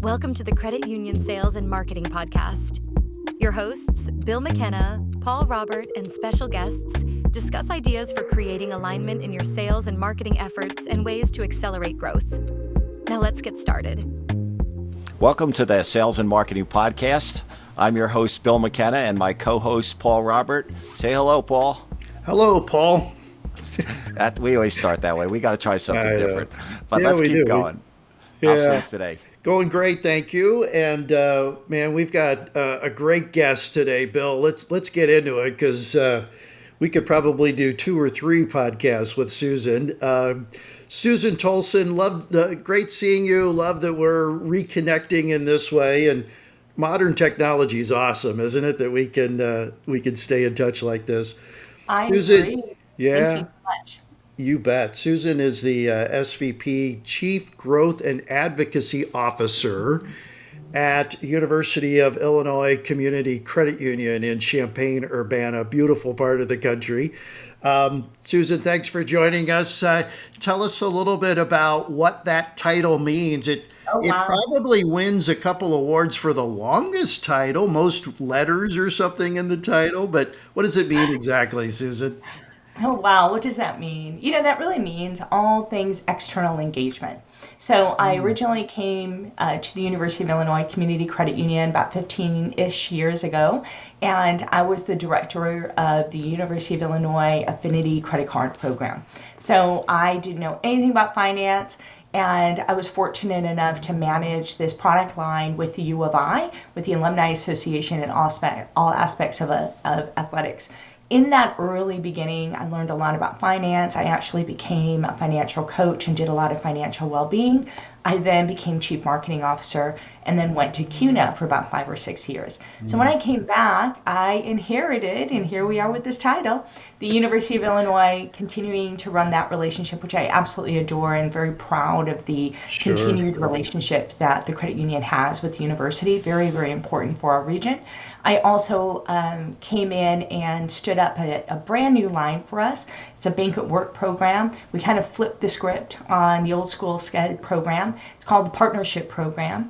Welcome to the Credit Union Sales and Marketing Podcast. Your hosts, Bill McKenna, Paul Robert, and special guests discuss ideas for creating alignment in your sales and marketing efforts and ways to accelerate growth. Now let's get started. Welcome to the Sales and Marketing Podcast. I'm your host, Bill McKenna, and my co-host, Paul Robert. Say hello, Paul. Hello, Paul. We always start that way. We got to try something different. But yeah, let's keep going. How's things today? Going great, thank you. And man, we've got a great guest today, Bill. Let's get into it because we could probably do 2 or 3 podcasts with Susan. Susan Toalson, great seeing you. Love that we're reconnecting in this way. And modern technology is awesome, isn't it? That we can stay in touch like this. I Susan, agree. yeah. Thank you so much. You bet. Susan is the SVP, Chief Growth and Advocacy Officer at University of Illinois Community Credit Union in Champaign-Urbana, beautiful part of the country. Susan, thanks for joining us. Tell us a little bit about what that title means. It probably wins a couple awards for the longest title, most letters or something in the title, but what does it mean exactly, Susan? Oh, wow. What does that mean? That really means all things external engagement. So I originally came to the University of Illinois Community Credit Union about 15-ish years ago, and I was the director of the University of Illinois Affinity Credit Card Program. So I didn't know anything about finance, and I was fortunate enough to manage this product line with the U of I, with the Alumni Association and all aspects of athletics. In that early beginning, I learned a lot about finance. I actually became a financial coach and did a lot of financial well-being. I then became Chief Marketing Officer and then went to CUNA for about 5 or 6 years. So when I came back, I inherited, and here we are with this title, the University of Illinois, continuing to run that relationship, which I absolutely adore and very proud of the continued relationship that the credit union has with the university. Very, very important for our region. I also came in and stood up a brand new line for us. It's a banquet work program. We kind of flipped the script on the old school SCED program. It's called the Partnership Program.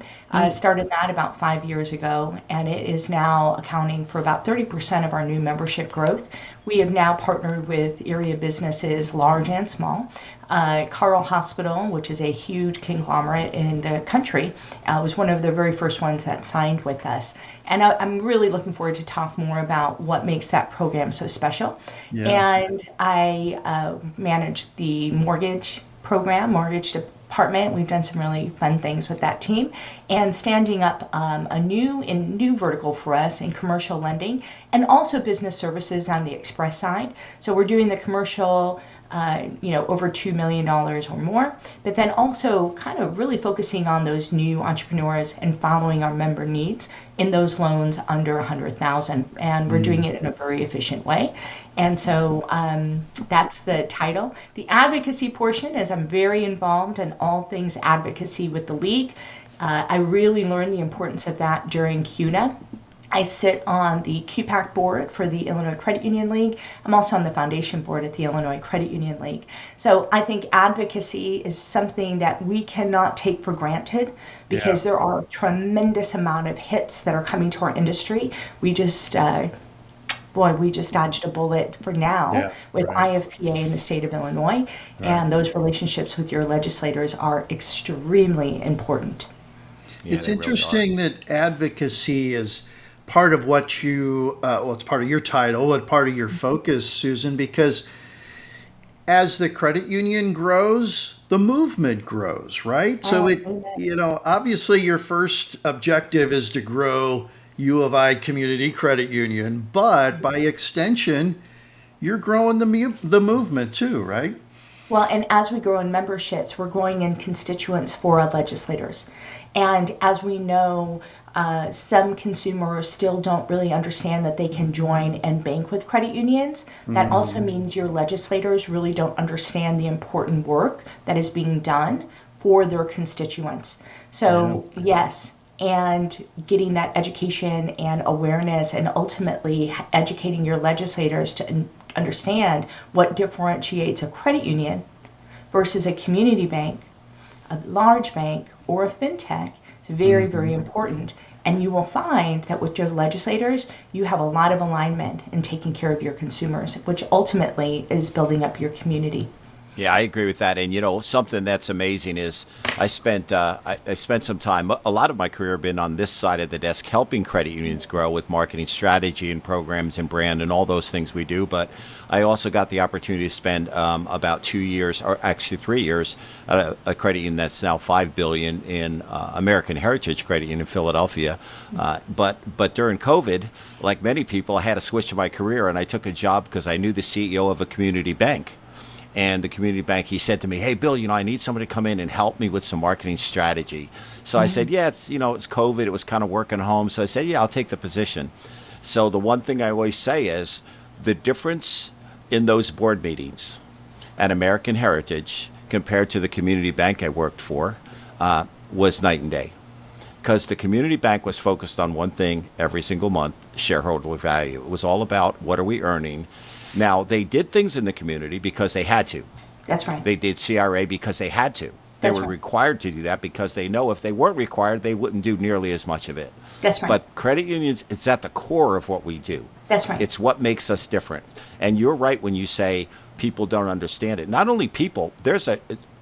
Started that about 5 years ago, and it is now accounting for about 30% of our new membership growth. We have now partnered with area businesses, large and small. Carle Hospital, which is a huge conglomerate in the country, was one of the very first ones that signed with us. And I'm really looking forward to talk more about what makes that program so special. Yeah. And I manage the mortgage program, mortgage department. We've done some really fun things with that team, and standing up a new vertical for us in commercial lending and also business services on the express side. So we're doing the commercial, over $2 million or more, but then also kind of really focusing on those new entrepreneurs and following our member needs in those loans under $100,000, and we're doing it in a very efficient way. And so that's the title. The advocacy portion is I'm very involved in all things advocacy with the league. I really learned the importance of that during CUNA. I sit on the QPAC board for the Illinois Credit Union League. I'm also on the foundation board at the Illinois Credit Union League. So I think advocacy is something that we cannot take for granted because there are a tremendous amount of hits that are coming to our industry. We just dodged a bullet for now with IFPA in the state of Illinois, and those relationships with your legislators are extremely important. Yeah, it's interesting that advocacy is part of what it's part of your title and part of your focus, Susan, because as the credit union grows, the movement grows, right? So obviously your first objective is to grow U of I Community Credit Union, but by extension, you're growing the movement too, right? Well, and as we grow in memberships, we're growing in constituents for our legislators. And as we know, some consumers still don't really understand that they can join and bank with credit unions. That also means your legislators really don't understand the important work that is being done for their constituents. So yes, and getting that education and awareness and ultimately educating your legislators to understand what differentiates a credit union versus a community bank a large bank or a fintech. It's very, very important. And you will find that with your legislators, you have a lot of alignment in taking care of your consumers, which ultimately is building up your community. Yeah, I agree with that. And, something that's amazing is I spent some time, a lot of my career been on this side of the desk, helping credit unions grow with marketing strategy and programs and brand and all those things we do. But I also got the opportunity to spend about 2 years, or actually 3 years, at a credit union that's now $5 billion in American Heritage Credit Union in Philadelphia. But during COVID, like many people, I had to switch my career, and I took a job because I knew the CEO of a community bank. And the community bank, he said to me, "Hey, Bill, I need somebody to come in and help me with some marketing strategy." So I said, "Yeah, it's COVID. It was kind of working home." So I said, "Yeah, I'll take the position." So the one thing I always say is the difference in those board meetings at American Heritage compared to the community bank I worked for was night and day. Because the community bank was focused on one thing every single month, shareholder value. It was all about what are we earning. Now, they did things in the community because they had to. That's right. They did CRA because they had to. They That's were right. required to do that because they know if they weren't required, they wouldn't do nearly as much of it. That's right. But credit unions, it's at the core of what we do. That's right. It's what makes us different. And you're right when you say people don't understand it. Not only people,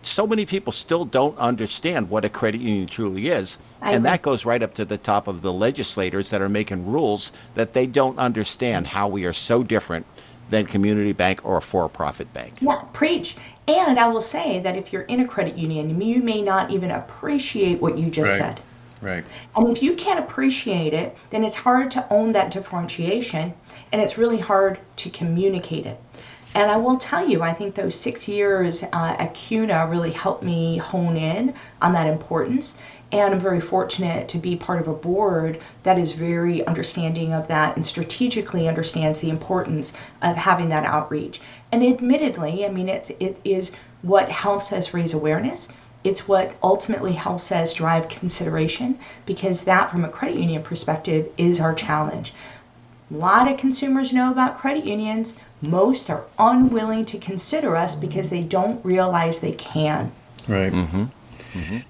so many people still don't understand what a credit union truly is. And that goes right up to the top of the legislators that are making rules that they don't understand how we are so different than community bank or a for-profit bank. Yeah, preach. And I will say that if you're in a credit union, you may not even appreciate what you just said. Right. And if you can't appreciate it, then it's hard to own that differentiation, and it's really hard to communicate it. And I will tell you, I think those 6 years at CUNA really helped me hone in on that importance. And I'm very fortunate to be part of a board that is very understanding of that and strategically understands the importance of having that outreach. And admittedly, I mean, it is what helps us raise awareness. It's what ultimately helps us drive consideration, because that, from a credit union perspective, is our challenge. A lot of consumers know about credit unions. Most are unwilling to consider us because they don't realize they can. Right.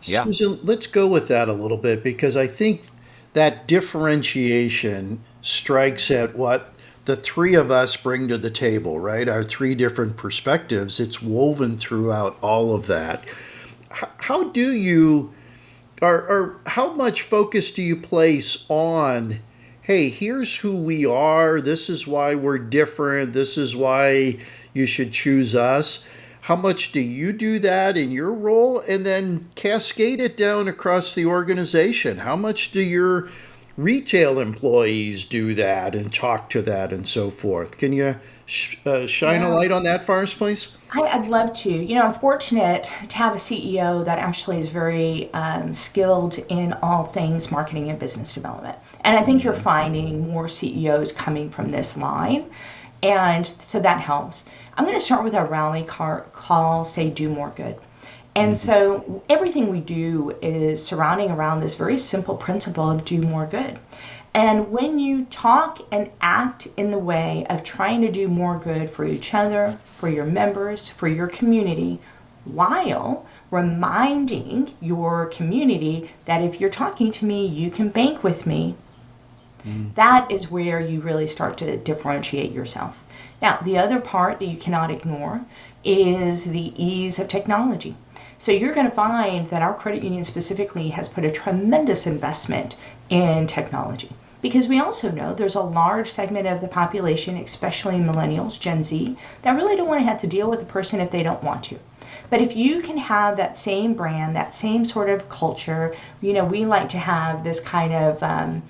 Yeah. Susan, let's go with that a little bit, because I think that differentiation strikes at what the three of us bring to the table, right? Our three different perspectives. It's woven throughout all of that. How do you, or how much focus do you place on, hey, here's who we are, this is why we're different, this is why you should choose us? How much do you do that in your role, and then cascade it down across the organization? How much do your retail employees do that and talk to that and so forth? Can you shine a light on that for us, please? I'd love to. I'm fortunate to have a CEO that actually is very skilled in all things marketing and business development. And I think you're finding more CEOs coming from this line. And so that helps. I'm going to start with our rally call, say, do more good. And so everything we do is surrounding around this very simple principle of do more good. And when you talk and act in the way of trying to do more good for each other, for your members, for your community, while reminding your community that if you're talking to me, you can bank with me, that is where you really start to differentiate yourself. Now, the other part that you cannot ignore is the ease of technology. So you're going to find that our credit union specifically has put a tremendous investment in technology, because we also know there's a large segment of the population, especially millennials, Gen Z, that really don't want to have to deal with a person if they don't want to. But if you can have that same brand, that same sort of culture, we like to have this kind of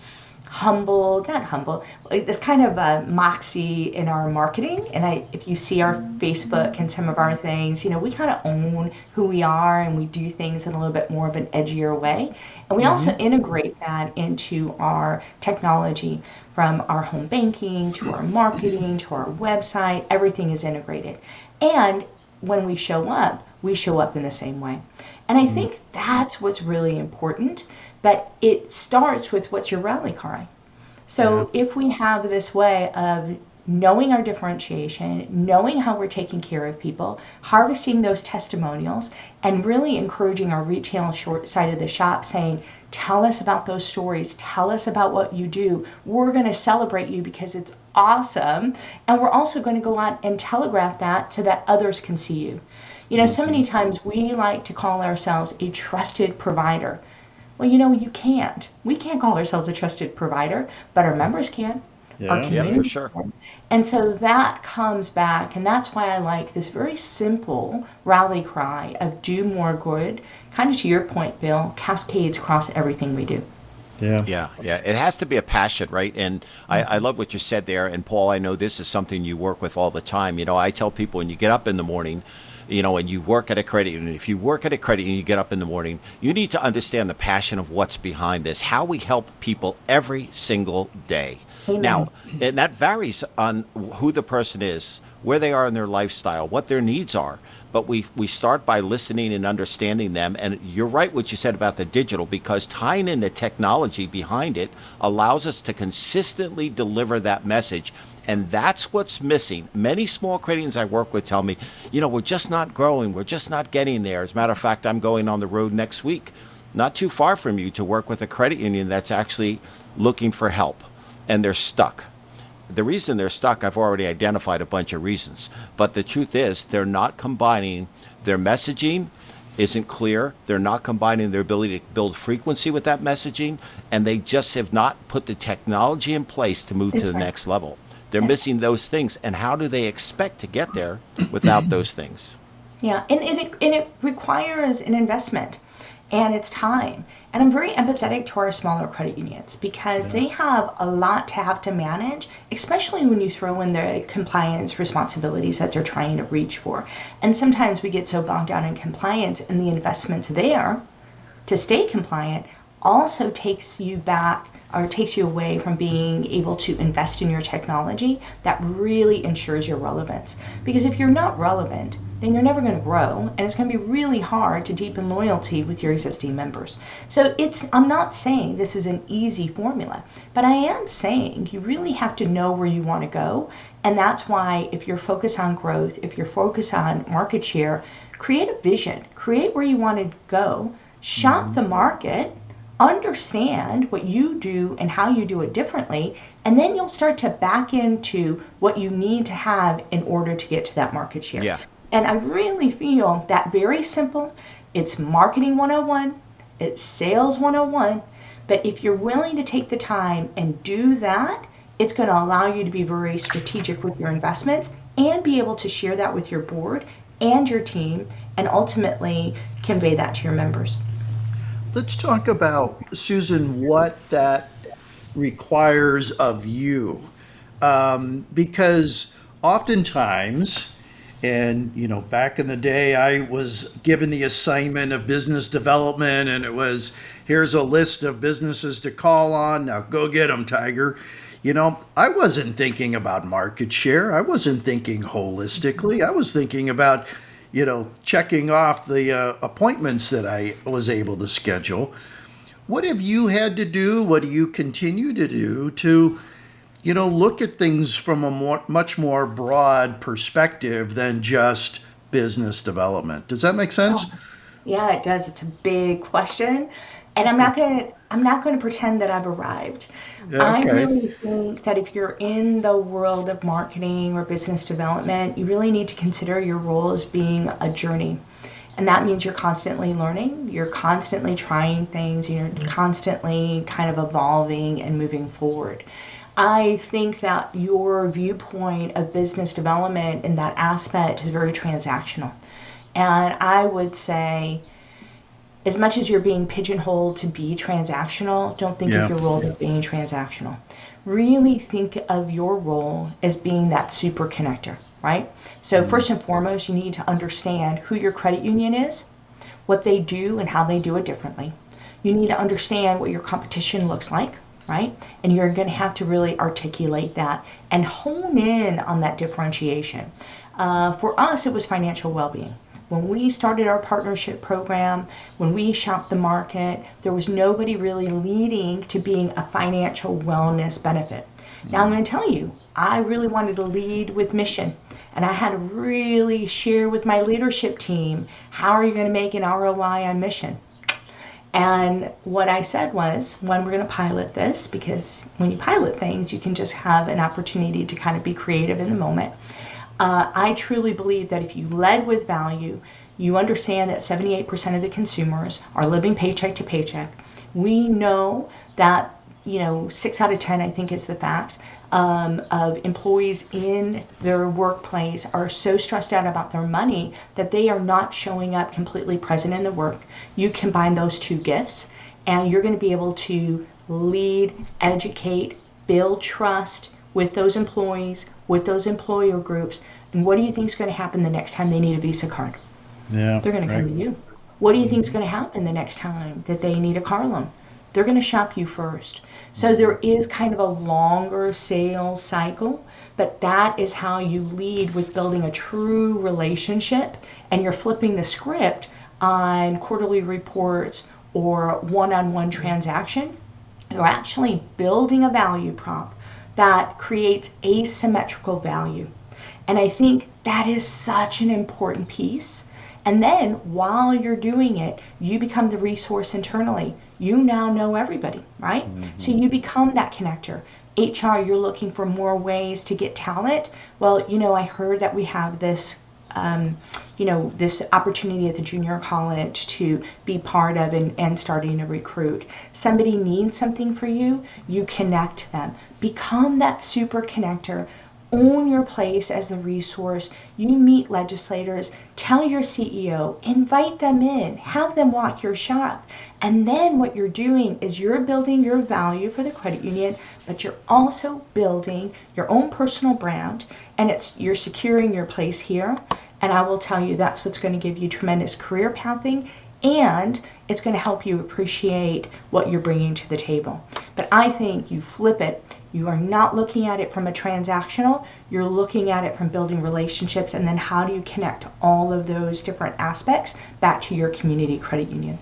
this kind of moxie in our marketing. And if you see our Facebook and some of our things, we kind of own who we are, and we do things in a little bit more of an edgier way. And we also integrate that into our technology, from our home banking to our marketing to our website. Everything is integrated. And when we show up in the same way. And I think that's what's really important. But it starts with what's your rally cry. So if we have this way of knowing our differentiation, knowing how we're taking care of people, harvesting those testimonials, and really encouraging our retail short side of the shop saying, tell us about those stories, tell us about what you do. We're going to celebrate you because it's awesome. And we're also going to go out and telegraph that so that others can see you. You know, so many times we like to call ourselves a trusted provider. Well, you know, you can't. We can't call ourselves a trusted provider, but our members can. Yeah, for sure. And so that comes back, and that's why I like this very simple rally cry of do more good, kind of to your point, Bill, cascades across everything we do. Yeah. It has to be a passion, right? And I love what you said there. And Paul, I know this is something you work with all the time. You know, I tell people when you get up in the morning, you know, and you work at a credit union, if you work at a credit union, you get up in the morning, you need to understand the passion of what's behind this, how we help people every single day. Amen. Now, and that varies on who the person is, where they are in their lifestyle, what their needs are. But we start by listening and understanding them. And you're right what you said about the digital, because tying in the technology behind it allows us to consistently deliver that message. And that's what's missing. Many small credit unions I work with tell me, you know, we're just not growing. We're just not getting there. As a matter of fact, I'm going on the road next week, not too far from you, to work with a credit union that's actually looking for help. And they're stuck. The reason they're stuck, I've already identified a bunch of reasons. But the truth is, they're not combining, their messaging isn't clear. They're not combining their ability to build frequency with that messaging. And they just have not put the technology in place to move to the next level. They're missing those things. And how do they expect to get there without those things? Yeah, and it requires an investment. And it's time. And I'm very empathetic to our smaller credit unions because they have a lot to have to manage, especially when you throw in the compliance responsibilities that they're trying to reach for. And sometimes we get so bogged down in compliance, and the investments there to stay compliant also takes you back or takes you away from being able to invest in your technology that really ensures your relevance. Because if you're not relevant, then you're never going to grow, and it's going to be really hard to deepen loyalty with your existing members. So I'm not saying this is an easy formula, but I am saying you really have to know where you want to go. And that's why if you're focused on growth, if you're focused on market share, create a vision, create where you want to go, shop the market, understand what you do and how you do it differently, and then you'll start to back into what you need to have in order to get to that market share. Yeah. And I really feel that very simple. It's marketing 101, it's sales 101, but if you're willing to take the time and do that, it's going to allow you to be very strategic with your investments and be able to share that with your board and your team and ultimately convey that to your members. Let's talk about, Susan, what that requires of you. Because oftentimes, and you know, back in the day, I was given the assignment of business development, and it was, here's a list of businesses to call on. Now go get them, Tiger. You know, I wasn't thinking about market share. I wasn't thinking holistically. I was thinking about, you know, checking off the appointments that I was able to schedule. What have you had to do? What do you continue to do to, you know, look at things from a much more broad perspective than just business development? Does that make sense? Oh, yeah, it does. It's a big question. And I'm not going to pretend that I've arrived. Yeah, okay. I really think that if you're in the world of marketing or business development, you really need to consider your role as being a journey. And that means you're constantly learning, you're constantly trying things, you're constantly kind of evolving and moving forward. I think that your viewpoint of business development in that aspect is very transactional. And I would say, as much as you're being pigeonholed to be transactional, don't think of your role as being transactional. Really think of your role as being that super connector, right? So first and foremost, you need to understand who your credit union is, what they do and how they do it differently. You need to understand what your competition looks like, right? And you're going to have to really articulate that and hone in on that differentiation. For us, it was financial well-being. when we started our partnership program, when we shopped the market, there was nobody really leading to being a financial wellness benefit. Now I'm going to tell you, I really wanted to lead with mission. And I had to really share with my leadership team, how are you going to make an ROI on mission? And what I said was, one, we're going to pilot this, because when you pilot things, you can just have an opportunity to kind of be creative in the moment. I truly believe that if you led with value, you understand that 78% of the consumers are living paycheck to paycheck. We know that 6 out of 10, I think, is the fact, of employees in their workplace are so stressed out about their money that they are not showing up completely present in the work. You combine those two gifts, and you're going to be able to lead, educate, build trust with those employees, with those employer groups. And what do you think is going to happen the next time they need a Visa card? Yeah, they're going to come to you. What do you think is going to happen the next time that they need a car loan? They're going to shop you first. So there is kind of a longer sales cycle, but that is how you lead with building a true relationship, and you're flipping the script on quarterly reports or one-on-one transaction. You're actually building a value prop that creates asymmetrical value. And I think that is such an important piece. And then while you're doing it, you become the resource internally. You now know everybody, right? So you become that connector. HR, you're looking for more ways to get talent. Well, I heard that we have this, this opportunity at the junior college to be part of and starting to recruit. Somebody needs something for you, you connect them. Become that super connector. Own your place as the resource. You meet legislators, tell your CEO, invite them in, have them walk your shop. And then what you're doing is you're building your value for the credit union, but you're also building your own personal brand, and you're securing your place here. And I will tell you, that's what's going to give you tremendous career pathing, and it's going to help you appreciate what you're bringing to the table. But I think you flip it. You are not looking at it from a transactional, you're looking at it from building relationships, and then how do you connect all of those different aspects back to your community credit union.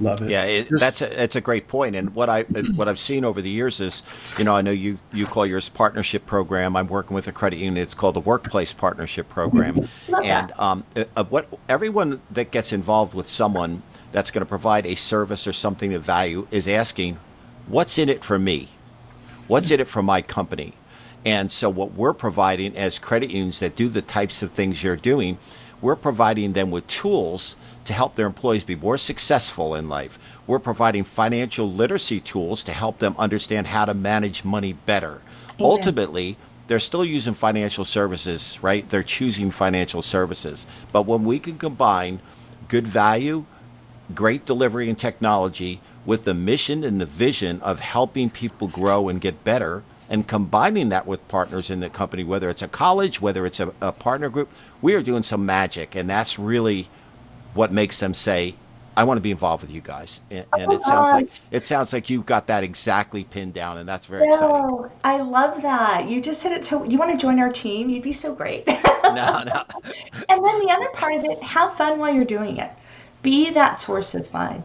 Love it. Yeah, that's a great point. And what I've seen over the years is, I know you call yours partnership program. I'm working with a credit union. It's called the Workplace Partnership Program. And what everyone that gets involved with someone that's going to provide a service or something of value is asking, what's in it for me? What's in it for my company? And so what we're providing as credit unions that do the types of things you're doing, we're providing them with tools to help their employees be more successful in life. We're providing financial literacy tools to help them understand how to manage money better. Yeah. Ultimately, they're still using financial services, right? They're choosing financial services. But when we can combine good value, great delivery and technology with the mission and the vision of helping people grow and get better, and combining that with partners in the company, whether it's a college, whether it's a partner group, we are doing some magic. And that's really what makes them say, I want to be involved with you guys. And it sounds like you've got that exactly pinned down, and that's very exciting. I love that. You just said it. So you want to join our team? You'd be so great. No. And then the other part of it, have fun while you're doing it. Be that source of fun.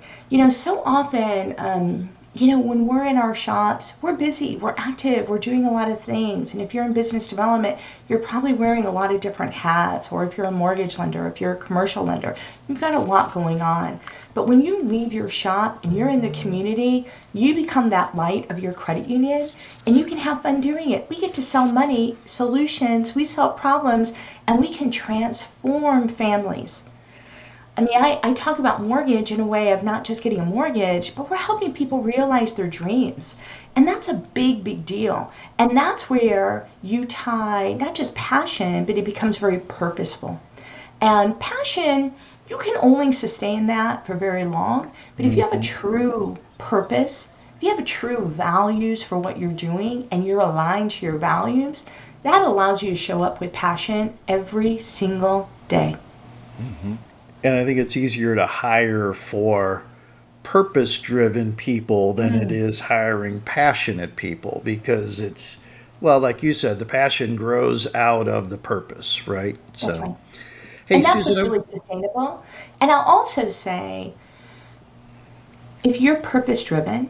So often, when we're in our shops, we're busy, we're active, we're doing a lot of things. And if you're in business development, you're probably wearing a lot of different hats. Or if you're a mortgage lender, if you're a commercial lender, you've got a lot going on. But when you leave your shop and you're in the community, you become that light of your credit union, and you can have fun doing it. We get to sell money, solutions, we solve problems, and we can transform families. I mean, I talk about mortgage in a way of not just getting a mortgage, but we're helping people realize their dreams. And that's a big, big deal. And that's where you tie not just passion, but it becomes very purposeful. And passion, you can only sustain that for very long. But if you have a true purpose, if you have a true values for what you're doing, and you're aligned to your values, that allows you to show up with passion every single day. Mm-hmm. And I think it's easier to hire for purpose-driven people than it is hiring passionate people, because it's, well, like you said, the passion grows out of the purpose, right? So, right. Hey, And that's Susan, what's really sustainable. And I'll also say, if you're purpose driven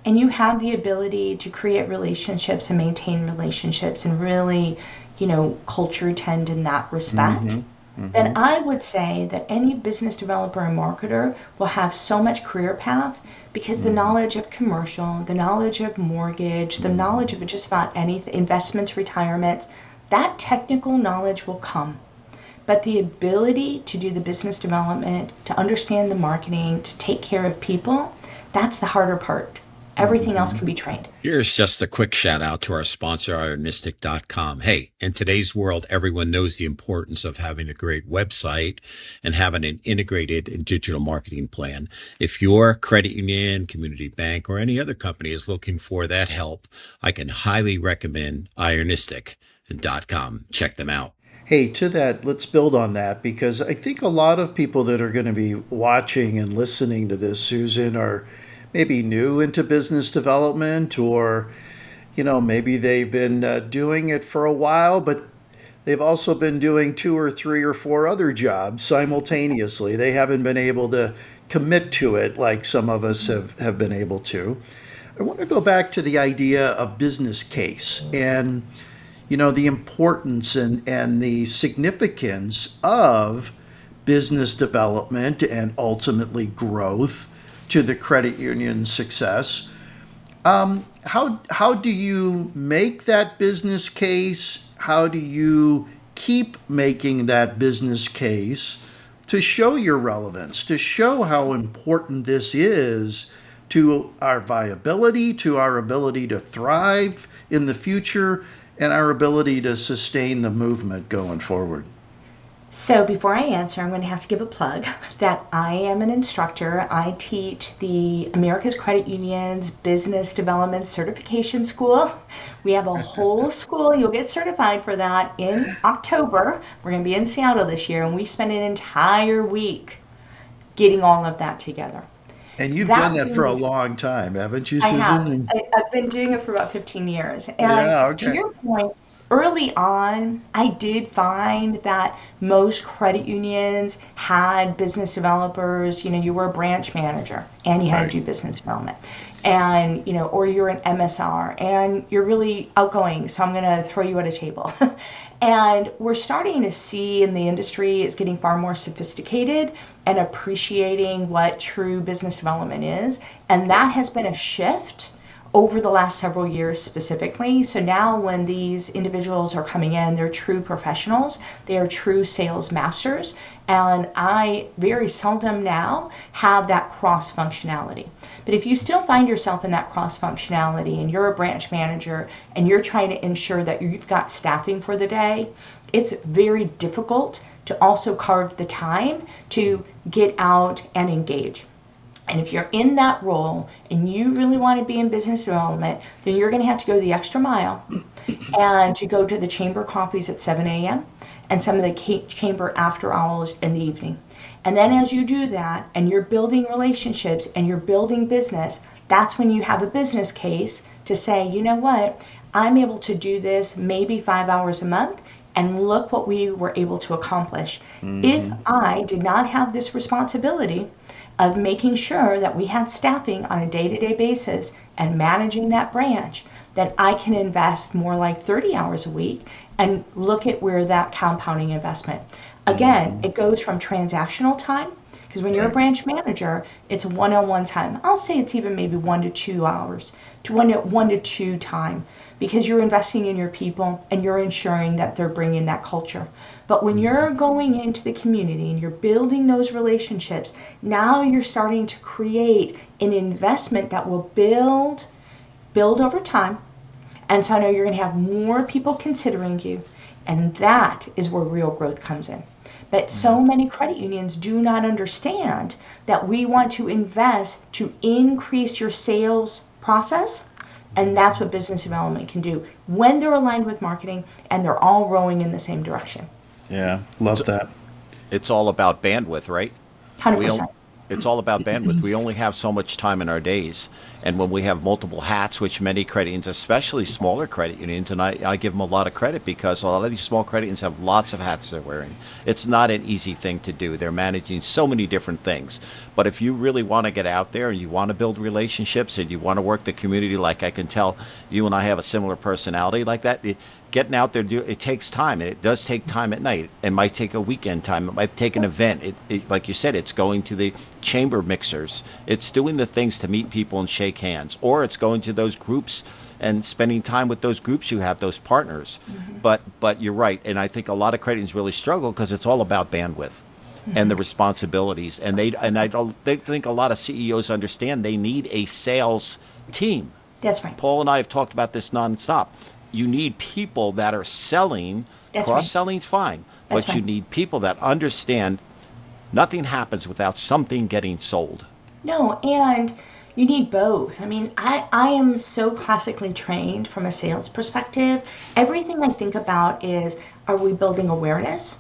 and you have the ability to create relationships and maintain relationships and really, culture tend in that respect, then I would say that any business developer and marketer will have so much career path because the knowledge of commercial, the knowledge of mortgage, the knowledge of just about anything, investments, retirements, that technical knowledge will come. But the ability to do the business development, to understand the marketing, to take care of people, that's the harder part. Everything else can be trained. Here's just a quick shout out to our sponsor, ironistic.com. Hey, in today's world, everyone knows the importance of having a great website and having an integrated digital marketing plan. If your credit union, community bank, or any other company is looking for that help, I can highly recommend ironistic.com. Check them out. Hey, to that, let's build on that because I think a lot of people that are going to be watching and listening to this, Susan, are maybe new into business development or, maybe they've been doing it for a while, but they've also been doing 2 or 3 or 4 other jobs simultaneously. They haven't been able to commit to it like some of us have been able to. I want to go back to the idea of business case and the importance and the significance of business development and ultimately growth to the credit union's success. How do you make that business case? How do you keep making that business case to show your relevance, to show how important this is to our viability, to our ability to thrive in the future, and our ability to sustain the movement going forward? So before I answer, I'm going to have to give a plug that I am an instructor. I teach the America's Credit Union's Business Development Certification School. We have a whole school. You'll get certified for that in October. We're going to be in Seattle this year, and we spend an entire week getting all of that together. And you've done that for a long time, haven't you, Susan? I have. I've been doing it for about 15 years. And Yeah, okay. to your point, early on, I did find that most credit unions had business developers. You were a branch manager and you had to do business development. And, or you're an MSR and you're really outgoing, so I'm going to throw you at a table. And we're starting to see in the industry it's getting far more sophisticated and appreciating what true business development is. And that has been a shift over the last several years specifically. So now when these individuals are coming in, they're true professionals, they are true sales masters, and I very seldom now have that cross functionality. But if you still find yourself in that cross functionality and you're a branch manager and you're trying to ensure that you've got staffing for the day, it's very difficult to also carve the time to get out and engage. And if you're in that role and you really want to be in business development, then you're going to have to go the extra mile and to go to the chamber coffees at 7 a.m. and some of the chamber after hours in the evening. And then as you do that and you're building relationships and you're building business, that's when you have a business case to say, you know what, I'm able to do this maybe 5 hours a month. And look what we were able to accomplish. If I did not have this responsibility of making sure that we had staffing on a day-to-day basis and managing that branch, then I can invest more like 30 hours a week and look at where that compounding investment. Again, it goes from transactional time, because when you're a branch manager, it's one-on-one time. I'll say it's even maybe 1 to 2 hours, to 1 to 2 time, because you're investing in your people and you're ensuring that they're bringing that culture. But when you're going into the community and you're building those relationships, now you're starting to create an investment that will build over time. And so now you're going to have more people considering you. And that is where real growth comes in. But so many credit unions do not understand that we want to invest to increase your sales process. And that's what business development can do when they're aligned with marketing and they're all rowing in the same direction. Yeah, love that. It's all about bandwidth, right? 100%. It's all about bandwidth. We only have so much time in our days. And when we have multiple hats, which many credit unions, especially smaller credit unions, and I give them a lot of credit because a lot of these small credit unions have lots of hats they're wearing. It's not an easy thing to do. They're managing so many different things. But if you really want to get out there and you want to build relationships and you want to work the community, like I can tell you and I have a similar personality like that, getting out there, it takes time, and it does take time at night. It might take a weekend time. It might take an event. Like you said, it's going to the chamber mixers. It's doing the things to meet people and shake hands, or it's going to those groups and spending time with those groups you have, those partners. But you're right, and I think a lot of credit unions really struggle because it's all about bandwidth and the responsibilities. And they think a lot of CEOs understand they need a sales team. That's right. Paul and I have talked about this nonstop. You need people that are selling. Cross-selling's fine, but you need people that understand nothing happens without something getting sold. No, and you need both. I mean, I am so classically trained from a sales perspective. Everything I think about is, are we building awareness?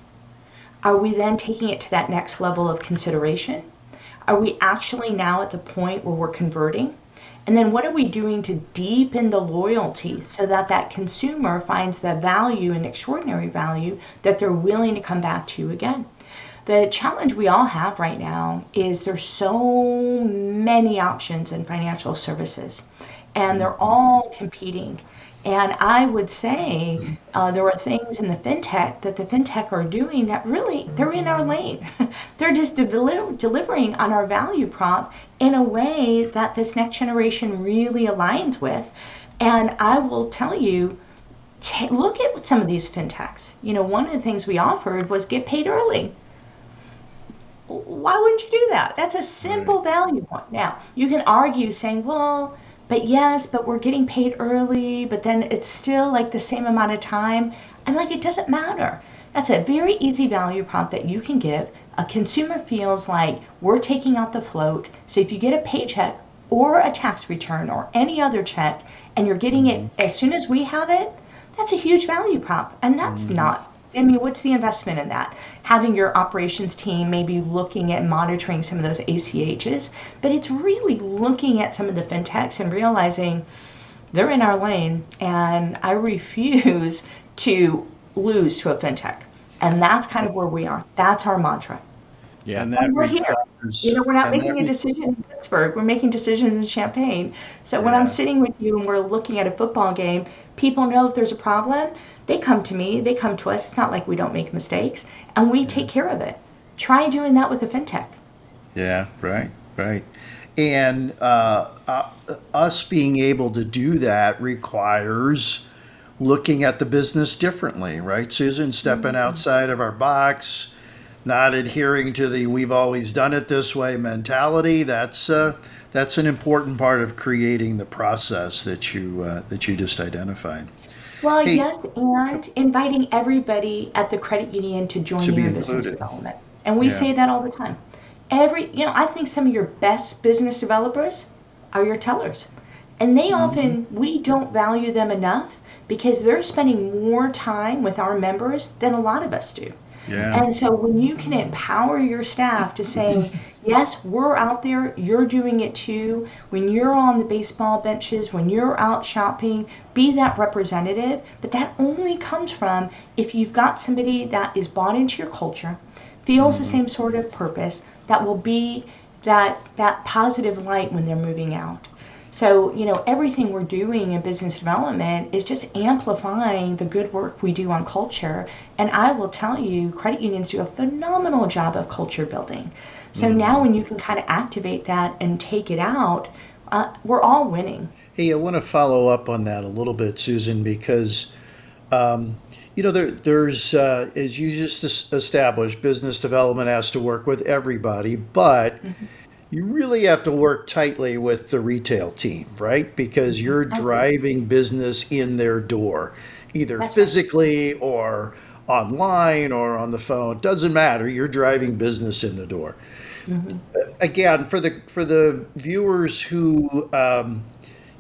Are we then taking it to that next level of consideration? Are we actually now at the point where we're converting? And then what are we doing to deepen the loyalty so that that consumer finds the value and extraordinary value that they're willing to come back to again? The challenge we all have right now is there's so many options in financial services, and they're all competing. And I would say there are things in the fintech that the fintech are doing that really, they're in our lane. They're just delivering on our value prop in a way that this next generation really aligns with. And I will tell you, look at some of these fintechs. You know, one of the things we offered was get paid early. Why wouldn't you do that? That's a simple value point. Now, you can argue saying, well, but we're getting paid early, but then it's still like the same amount of time. I'm like, it doesn't matter. That's a very easy value prop that you can give. A consumer feels like we're taking out the float. So if you get a paycheck or a tax return or any other check and you're getting it as soon as we have it, that's a huge value prop. And that's not, I mean, what's the investment in that? Having your operations team maybe looking at monitoring some of those ACHs, but it's really looking at some of the fintechs and realizing they're in our lane, and I refuse to lose to a fintech. And that's kind of where we are. That's our mantra. Yeah, and we're here. You know, we're not making a decision in Pittsburgh. We're making decisions in Champaign. So when I'm sitting with you and we're looking at a football game, people know if there's a problem, they come to me, they come to us. It's not like we don't make mistakes, and we take care of it. Try doing that with a fintech. Yeah, right. And us being able to do that requires looking at the business differently, right, Susan? Stepping outside of our box, not adhering to the "we've always done it this way" mentality. That's an important part of creating the process that you just identified. Well, yes, and inviting everybody at the credit union to join To be your business included. development. And we say that all the time. I think some of your best business developers are your tellers. And they often, we don't value them enough because they're spending more time with our members than a lot of us do. Yeah. And so when you can empower your staff to say, yes, we're out there, you're doing it too. When you're on the baseball benches, when you're out shopping, be that representative. But that only comes from if you've got somebody that is bought into your culture, feels the same sort of purpose, that will be that positive light when they're moving out. So, you know, everything we're doing in business development is just amplifying the good work we do on culture. And I will tell you, credit unions do a phenomenal job of culture building. So now when you can kind of activate that and take it out, we're all winning. Hey, I want to follow up on that a little bit, Susan, because, there's, as you just established, business development has to work with everybody, but you really have to work tightly with the retail team, right? Because you're driving business in their door, either physically or online or on the phone. It doesn't matter. You're driving business in the door. Again, for the viewers who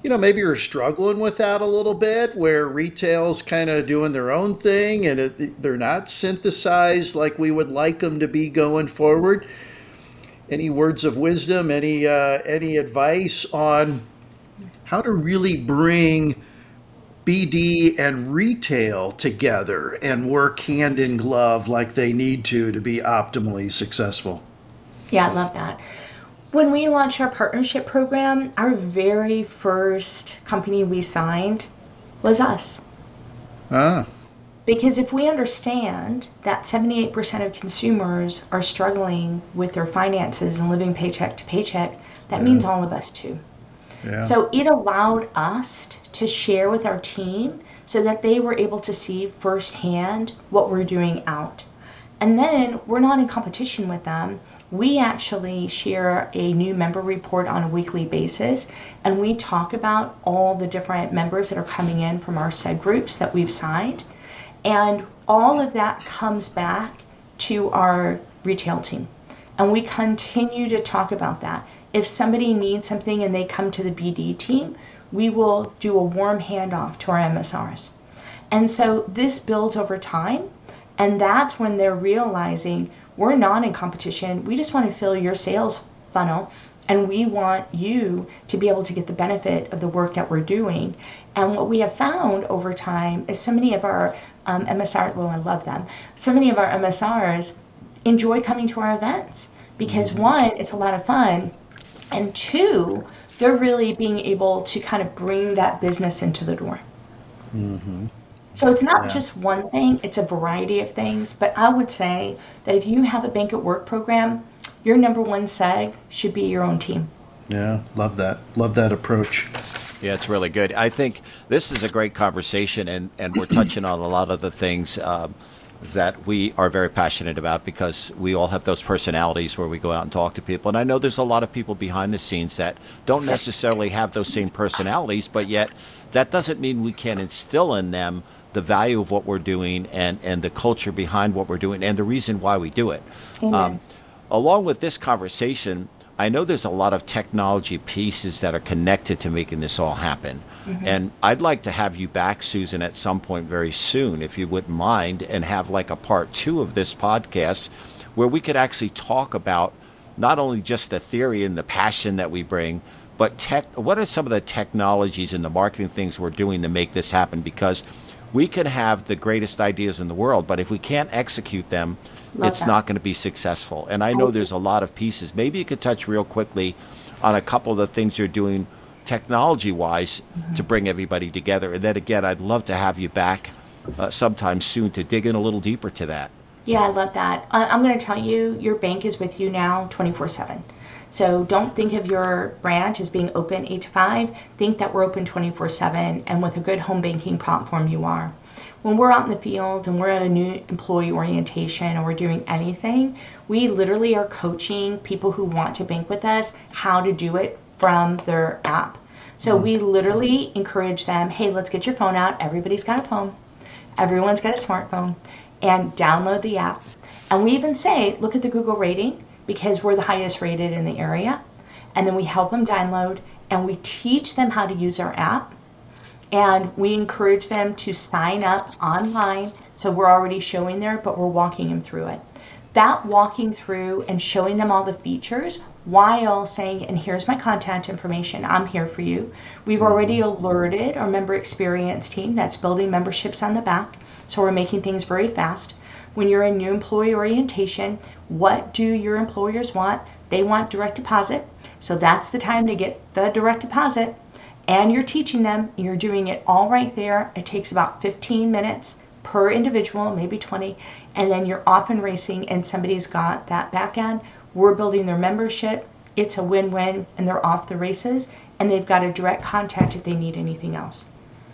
maybe are struggling with that a little bit, where retail's kind of doing their own thing and they're not synthesized like we would like them to be going forward. any words of wisdom, any advice on how to really bring BD and retail together and work hand in glove like they need to be optimally successful? Yeah, I love that. When we launched our partnership program, our very first company we signed was us. Ah, Because if we understand that 78% of consumers are struggling with their finances and living paycheck to paycheck, that means all of us too. yeah. So it allowed us to share with our team so that they were able to see firsthand what we're doing out. And then we're not in competition with them. We actually share a new member report on a weekly basis, and we talk about all the different members that are coming in from our said groups that we've signed. And all of that comes back to our retail team. And we continue to talk about that. If somebody needs something and they come to the BD team, we will do a warm handoff to our MSRs. And so this builds over time. And that's when they're realizing we're not in competition. We just want to fill your sales funnel. And we want you to be able to get the benefit of the work that we're doing. And what we have found over time is so many of our MSRs, well, I love them. So many of our MSRs enjoy coming to our events because one, it's a lot of fun. And two, they're really being able to kind of bring that business into the door. Mm-hmm. So it's not just one thing, it's a variety of things. But I would say that if you have a bank at work program, your number one seg should be your own team. Yeah, love that. Love that approach. Yeah, it's really good. I think this is a great conversation, and we're touching on a lot of the things that we are very passionate about because we all have those personalities where we go out and talk to people. And I know there's a lot of people behind the scenes that don't necessarily have those same personalities, but yet that doesn't mean we can't instill in them the value of what we're doing and the culture behind what we're doing and the reason why we do it. Along with this conversation, I know there's a lot of technology pieces that are connected to making this all happen. And I'd like to have you back, Susan, at some point very soon, if you wouldn't mind, and have like a part 2 of this podcast where we could actually talk about not only just the theory and the passion that we bring, but what are some of the technologies and the marketing things we're doing to make this happen? Because we can have the greatest ideas in the world, but if we can't execute them, it's not going to be successful. And I know there's a lot of pieces. Maybe you could touch real quickly on a couple of the things you're doing technology-wise to bring everybody together. And then again, I'd love to have you back sometime soon to dig in a little deeper to that. Yeah, I love that. I'm going to tell you, your bank is with you now 24/7. So don't think of your branch as being open 8 to 5. Think that we're open 24/7, and with a good home banking platform, you are. When we're out in the field and we're at a new employee orientation or we're doing anything, we literally are coaching people who want to bank with us how to do it from their app. So we literally encourage them, hey, let's get your phone out. Everybody's got a phone. Everyone's got a smartphone. And download the app. And we even say, look at the Google rating, because we're the highest rated in the area. And then we help them download and we teach them how to use our app. And we encourage them to sign up online. So we're already showing there, but we're walking them through it. That walking through and showing them all the features while saying, and here's my contact information, I'm here for you. We've already alerted our member experience team that's building memberships on the back. So we're making things very fast. When you're in new employee orientation, what do your employers want? They want direct deposit. So that's the time to get the direct deposit. And you're teaching them, you're doing it all right there. It takes about 15 minutes per individual, maybe 20. And then you're off and racing and somebody's got that back end. We're building their membership. It's a win-win and they're off the races. And they've got a direct contact if they need anything else.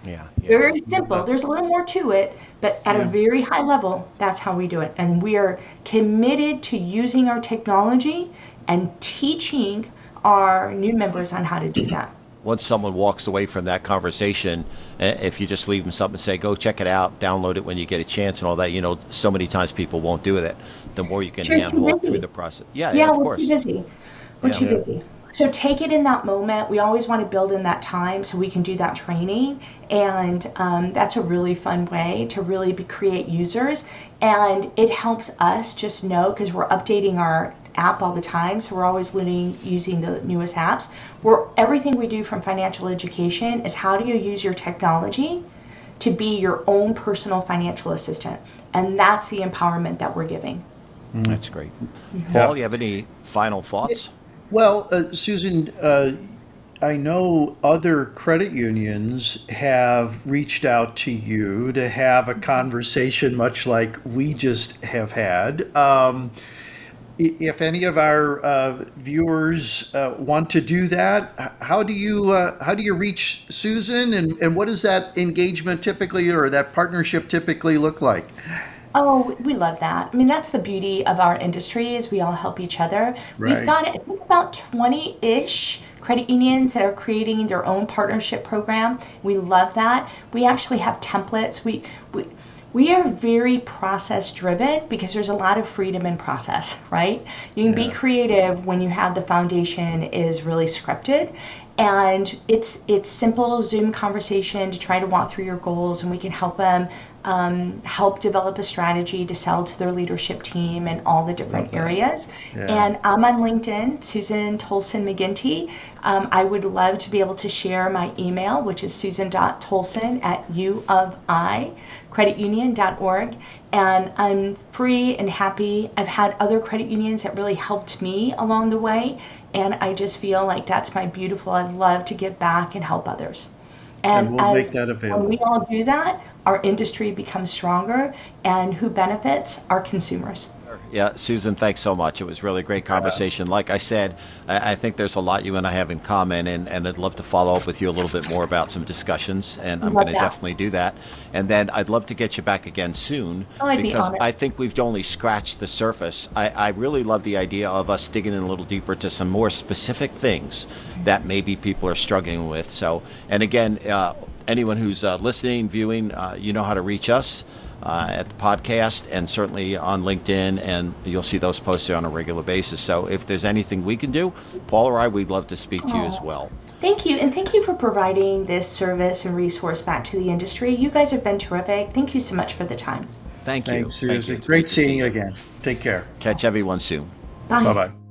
Yeah. Very simple. There's a little more to it, but at a very high level, that's how we do it. And we are committed to using our technology and teaching our new members on how to do that. Once someone walks away from that conversation, if you just leave them something, say, go check it out, download it when you get a chance and all that, so many times people won't do it. The more you can handhold through the process. Yeah, of course. We're too busy. We're too busy. So take it in that moment. We always want to build in that time so we can do that training. And that's a really fun way to really create users. And it helps us just know, because we're updating our app all the time, so we're always using the newest apps. Everything we do from financial education is how do you use your technology to be your own personal financial assistant, and that's the empowerment that we're giving. That's great. Paul, you have any final thoughts? Well, Susan, I know other credit unions have reached out to you to have a conversation much like we just have had. If any of our viewers want to do that, how do you reach Susan, and what does that engagement typically, or that partnership typically look like? Oh, we love that. I mean, that's the beauty of our industry is we all help each other. Right. We've got, I think, about 20-ish credit unions that are creating their own partnership program. We love that. We actually have templates. We are very process driven because there's a lot of freedom in process, right? You can be creative when you have the foundation is really scripted. And it's simple Zoom conversation to try to walk through your goals, and we can help them help develop a strategy to sell to their leadership team in all the different areas. And I'm on LinkedIn, Susan Toalson McGinty. I would love to be able to share my email, which is susan.toalson@uoficreditunion.org. And I'm free and happy. I've had other credit unions that really helped me along the way. And I just feel like that's my beautiful, I'd love to give back and help others. And we'll make that available. When we all do that, our industry becomes stronger, and who benefits? Our consumers. Yeah, Susan, thanks so much. It was really a great conversation. Like I said, I think there's a lot you and I have in common, and I'd love to follow up with you a little bit more about some discussions, and I'm going to definitely do that. And then I'd love to get you back again soon, because I think we've only scratched the surface. I really love the idea of us digging in a little deeper to some more specific things that maybe people are struggling with. So, and again, anyone who's listening, viewing, you know how to reach us. At the podcast, and certainly on LinkedIn, and you'll see those posted on a regular basis. So if there's anything we can do, Paul or I, we'd love to speak to you as well. Thank you, and thank you for providing this service and resource back to the industry. You guys have been terrific. Thank you so much for the time. Thank you. Thanks, Susan. Great seeing you again. Take care. Catch everyone soon. Bye. Bye-bye.